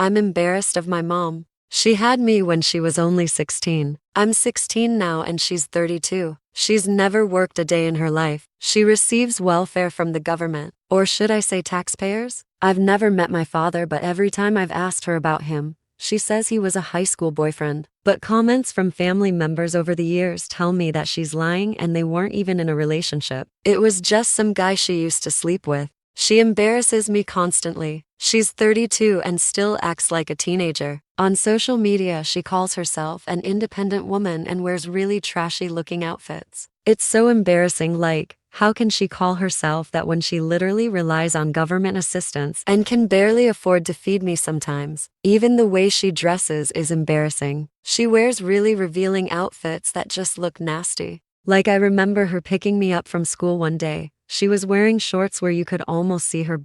I'm embarrassed of my mom. She had me when she was only 16. I'm 16 now and she's 32. She's never worked a day in her life. She receives welfare from the government. Or should I say taxpayers? I've never met my father, but every time I've asked her about him, she says he was a high school boyfriend. But comments from family members over the years tell me that she's lying and they weren't even in a relationship. It was just some guy she used to sleep with. She embarrasses me constantly. She's 32 and still acts like a teenager. On social media, she calls herself an independent woman and wears really trashy looking outfits. It's so embarrassing. Like, how can she call herself that when she literally relies on government assistance and can barely afford to feed me sometimes? Even the way she dresses is embarrassing. She wears really revealing outfits that just look nasty. Like, I remember her picking me up from school one day. She was wearing shorts where you could almost see her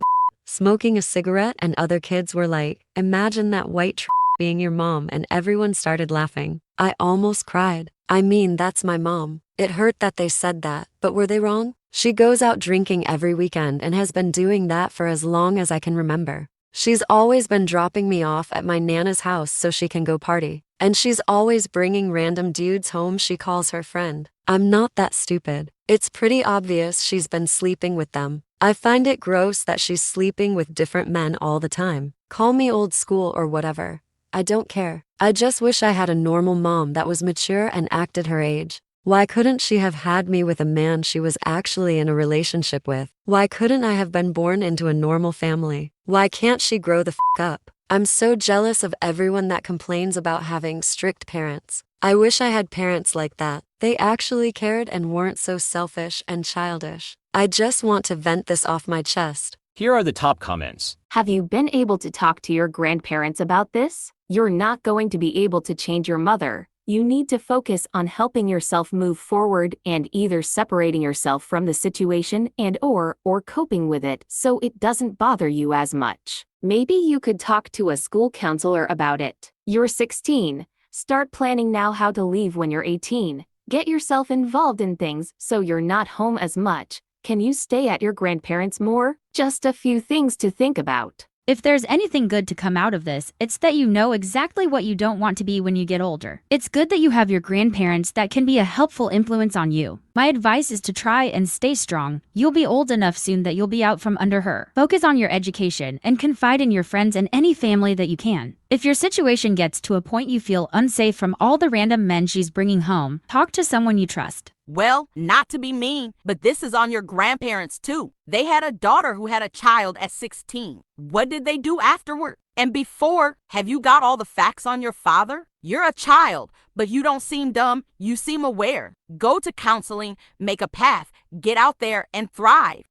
smoking a cigarette, and other kids were like, "Imagine that white being your mom," and everyone started laughing. I almost cried. I mean, that's my mom. It hurt that they said that, but were they wrong? She goes out drinking every weekend and has been doing that for as long as I can remember. She's always been dropping me off at my nana's house so she can go party. And she's always bringing random dudes home she calls her friend. I'm not that stupid. It's pretty obvious she's been sleeping with them. I find it gross that she's sleeping with different men all the time. Call me old school or whatever. I don't care. I just wish I had a normal mom that was mature and acted her age. Why couldn't she have had me with a man she was actually in a relationship with? Why couldn't I have been born into a normal family? Why can't she grow the up? I'm so jealous of everyone that complains about having strict parents. I wish I had parents like that. They actually cared and weren't so selfish and childish. I just want to vent this off my chest. Here are the top comments. Have you been able to talk to your grandparents about this? You're not going to be able to change your mother. You need to focus on helping yourself move forward and either separating yourself from the situation and or coping with it so it doesn't bother you as much. Maybe you could talk to a school counselor about it. You're 16. Start planning now how to leave when you're 18. Get yourself involved in things so you're not home as much. Can you stay at your grandparents more? Just a few things to think about. If there's anything good to come out of this, it's that you know exactly what you don't want to be when you get older. It's good that you have your grandparents that can be a helpful influence on you. My advice is to try and stay strong. You'll be old enough soon that you'll be out from under her. Focus on your education and confide in your friends and any family that you can. If your situation gets to a point you feel unsafe from all the random men she's bringing home, talk to someone you trust. Well, not to be mean, but this is on your grandparents too. They had a daughter who had a child at 16. What did they do afterward? And before, have you got all the facts on your father? You're a child, but you don't seem dumb. You seem aware. Go to counseling, make a path, get out there and thrive.